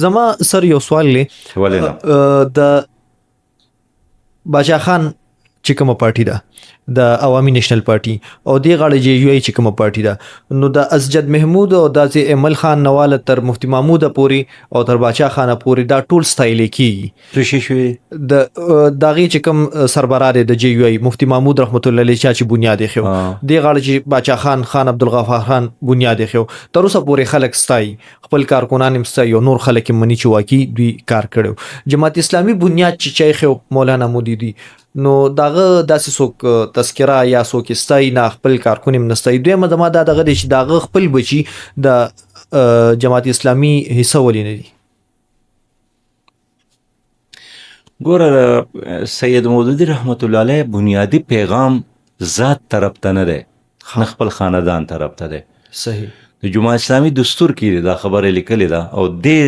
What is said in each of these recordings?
زما سر یو سوال لې ولې نه د باچا خان چې کومه پارټي ده د عوامي نېشنل پارټي او دی غاړه جې یو ای چې کومه پارټي ده نو د اسجد محمود او د امل خان نواله تر مفتی محمود پوري او تر باچا خان پوري دا ټول ستایل کیږي څه شي شوی د داغي چې کوم سربراه دی د جې یو ای مفتی محمود رحمت الله علیه چې بنیاد یې خو دی غاړه چې باچا خان عبدالغفار خان بنیاد یې خو تر اوسه پوري خلک ستای خپل کارکونان هم ستای او نور خلک منی چې واکي دوی کار کړو جماعت اسلامي بنیاد چې خو مولانا مودودي نو داغه داسې څوک تذکره یا څوک استای نه خپل کارکونیم نستای دوی مدما دغه د چې داغه خپل بچي د جماعت اسلامي حصہ ولینې دي. ګوره سید مودودي رحمت الله علیه بنیادی پیغام ذات طرف ته نه دی نه خپل خاندان طرف ته دی. صحیح. د جماعت اسلامي دستور کې دا خبره لیکلې ده او دې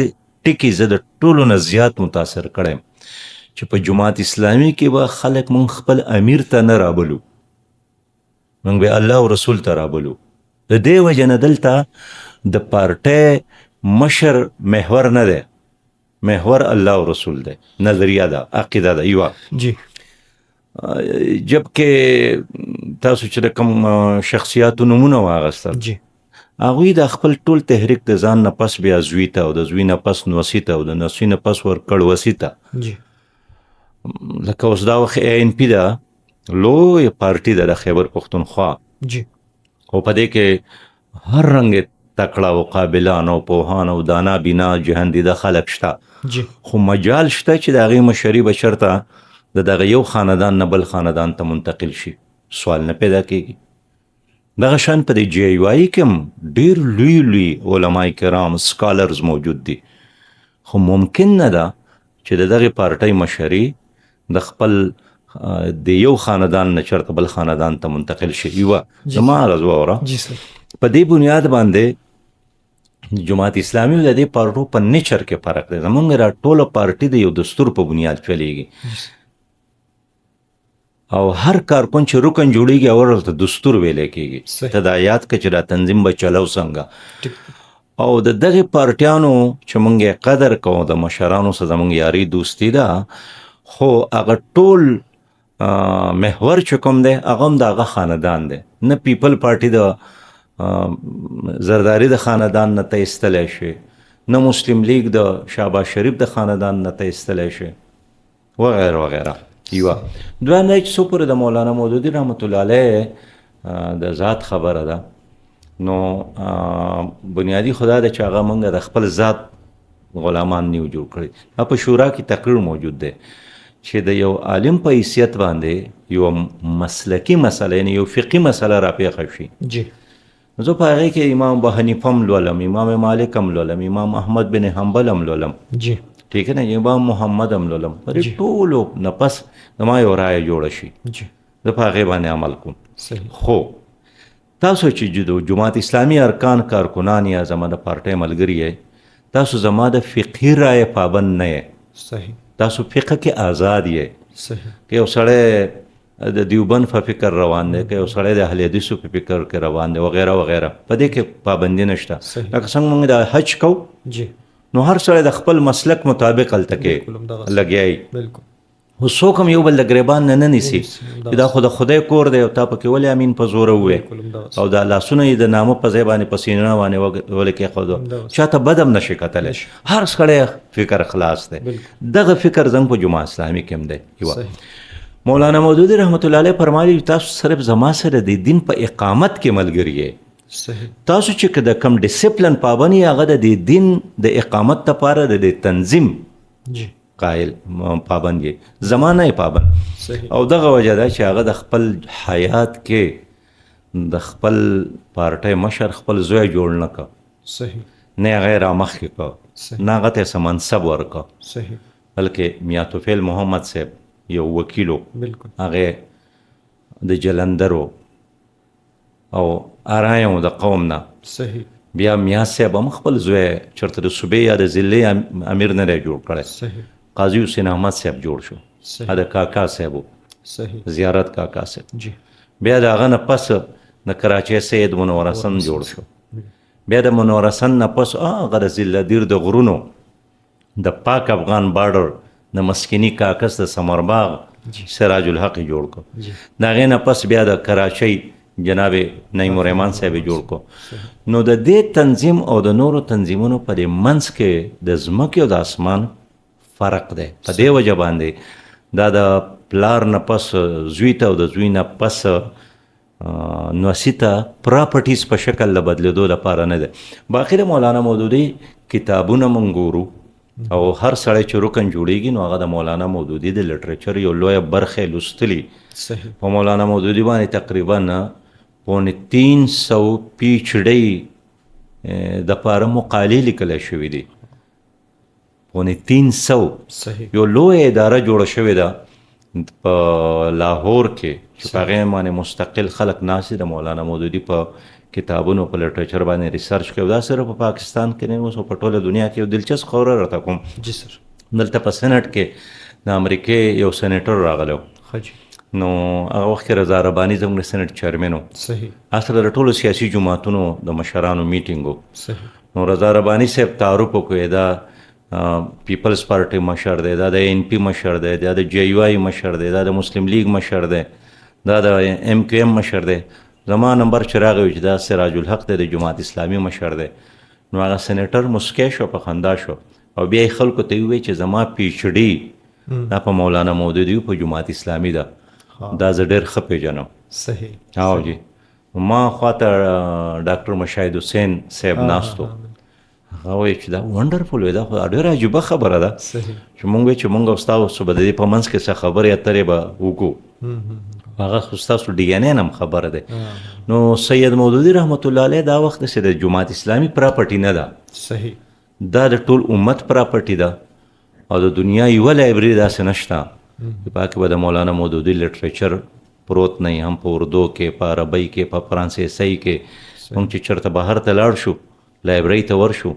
ټکی زه د ټولو نه زیات متاثر کړم چې په جماعت اسلامي کې به خلک مونږ خپل امیر ته نه رابلو مونږ به الله او رسول ته رابلو. د دې وجه نه دلته د پارټۍ مشر محور نه دی محور الله او رسول دی نظریه ده عقیده ده یوه جی جبکې تاسو چې د کوم شخصیاتو نومونه واغستل جی هغوی د خپل ټول تحریک د ځان نه پس بیا زوی ته او د زوی نه پس نوسي ته او د نوسي نه پس ورکړ وسي ته جی لکه اوس دا وخت ANP ده لویه پارټي ده د خیبر پښتونخوا جی او په دې کې هر رنګ تکړه او قابلان او پوهان او دانا بینا جهندیده خلک شته جی خو مجال شته چې د هغې مشري به چېرته د دغه یو خاندان نه بل خاندان ته منتقل شي سوال نه پیدا کېږي. دغه شان په دې JUI کې هم ډېر لوی لوی علماء کرام سکالرز موجود دي خو ممکن نه ده چې د دغې پارټۍ مشري د خپل د یو خاندان نه چېرته بل خاندان ته منتقل شي. یوه زما عرض واوره په دې بنیاد باندې جماعت اسلامي د دې پارټو په نیچر کې فرق دی. زمونږ را ټوله پارټي د یو دستور په بنیاد چلیږي او هر کارکون چې رکن جوړیږي اور ته دستور ویلې کېږي هدایات کې چې را تنظیم به چلو څنګه او د دغه پارټیانو چې مونږ قدر کوو د مشرانو سره زمونږ یاري دوستی ده خو هغه ټول محور چې کوم دی هغه هم د هغه خاندان دی نه پیپل پارټي د زرداری د خاندان نه ته ایستلی شي نه مسلم لیگ د شهباز شریف د خاندان نه ته ایستلی شي وغیره وغیره. یوه دویم دا چې څو پورې د مولانا مودودي رحمت الله علیه د ذات خبره ده نو بنیادی خدا ده چې هغه موږ د خپل ذات غلامان نیو جوړ کړي. په شورا کې تقریر موجود دی چې د یو عالم په حیثیت باندې یو مسلکی مسله یعنی یو فقهي مسله راپېښه شي جی زه په هغې کې امام ابو حنیفه هم لولم امام مالک هم لولم امام احمد بن حنبل هم لولم جی ٹھیک ہے نا امام محمد هم لولم په دې ټولو نه پس زما یو رایه جوړه شي جی زه په هغې باندې عمل کوم. صحیح. خو تاسو چې د جماعت اسلامي ارکان کارکنان یا زما د پارټۍ ملګري یې تاسو زما د فقهي رایې پابند نه یې. صحیح. تاسو فقه کې آزاد یې. صحیح. که یو سړی د دیوبند په فکر روان دی که یو سړی د اهل حدیثو په فکر کې روان دی وغیره وغیره په دې کې پابندي نشته. لکه څنګه موږ د حج کوو جی نو هر سړی د خپل مسلک مطابق هلته کې لګیایي بالکل خو څوک هم یو بل د ګریبان نه نیسي چې دا خو د خدای کور دی او تا پکې ولې امین په زوره ووې او دا لاسونه یې د نامه په ځای باندې په سینه باندې ولې کېښودو چاته بد هم نشي کتلی. هر سړی فکر خلاص دی. دغه فکر زموږ په جماعت اسلامي کې هم دی. یوه مولانا مودودي رحمت الله علیه فرمایي تاسو صرف زما سره د دین په اقامت کې ملګري یې. تاسو چې د کم ډیسپلن پابند یې هغه د دین د اقامت لپاره د تنظیم قائل پابند یې زمانه یې پابند. او دغه وجه ده چې هغه د خپل حیات کې د خپل پارټۍ مشر خپل زوی جوړ نه کړ نه هغه یې رامخکې کړ نه هغه ته څه منصب ورکړ بلکې میاں طفیل محمد صاحب یو وکیلو هغه د جلندرو او آرایم د قوم نه بیا میاں صاحب هم خپل زوی چېرته د صوبې یا د ضلعې امیر نه دی جوړ کړی قاضي حسین احمد صاحب جوړ شو د کاکا صاحبو زیارت کاکا صاحب بیا د هغه نه پس د کراچۍ سید منورحسن جوړ شو بیا د منورحسن نه پس هغه د ضلع دیر د غرونو د پاک افغان بارډر د مسکینی کاکس د سمرباغ سراج الحق جوړ کو دا غې نه پس بیا د کراچۍ جناب نعیم الرحمن صاحب جوړ کو نو د دې تنظیم او د نورو تنظیمونو په دې منځ کې د ځمکې او د اسمان فرق دی په دې وجه باندې دا د پلار نه پس زوی ته او د زوی نه پس نوسی ته پراپرټیز په شکل له بدلېدو لپاره نه دی. باقي د مولانا مودودي کتابونه مونږ ګورو او هر سړی چې رکن جوړیږي نو هغه د مولانا مودودي د لټریچر یو لویه برخه لوستلي. په مولانا مودودي باندې تقریبا 350 PhD د پاره مقالې لیکل شوې دي. 350 یو لویه اداره جوړه شوې ده په لاهور کې چې په هغې باندې مستقل خلک ناست د مولانا مودودي په کتابونو په لټریچر باندې ریسرچ کوي. دا صرف په پاکستان کې نه اوس په ټوله دنیا کې یو دلچسپ خبره راته کوم. جی سر. دلته په سنټ کې د امریکې یو سینیټر راغلی نو هغه وخت کې رضا رباني زموږ د سنټ چیرمن و. صحیح. اصل د ټولو سیاسي جماعتونو د مشرانو میټینګ و. صحیح. نو رضا رباني صاحب تعارف وکړی دا پیپلز پارټي مشر دی، دا د NP مشر دی، دا د JUI مشر دی، دا د مسلم لیگ مشر دی، دا د MQM مشر دی. زما نمبر چې راغی چې دا سراج الحق دی د جماعت اسلامي مشر دی. نو هغه سینیټر مسکی شو، په خندا شو او بیا یې خلکو ته وویل چې زما PhD دا په مولانا مودودي په جماعت اسلامي ده، دا زه ډېر ښه پېژنم. صحیح. او جی ما خواته ډاکټر مشاهد حسین صاحب ناست و. هغه وایي چې دا ونډرفول وی، دا خو ډېره عجیبه خبره ده چې مونږ وایو چې مونږ او ستاسو به د دې په منځ کې څه خبرې اترې به وکړو. هغه خو ستاسو DNA نه هم خبره ده. نو سید مودودي رحمت الله علیه دا وخت داسې د جماعت اسلامي پراپرټي نه ده. صحیح. دا د ټول امت پراپرټي ده او د دنیا یوه لایبرري داسې نشته چې په هغه کې به د مولانا مودودي لټریچر پروت نه وي، هم په اردو کې، په عربۍ کې، په فرانسیسۍ کې. مونږ چې چېرته بهر ته لاړ شو، لایبرري ته ورشو،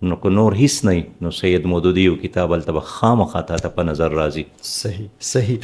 نو که نور هیڅ نه نو سید مودودي یو کتاب هلته به خامخا تا ته په نظر راځي. صحیح. صحیح.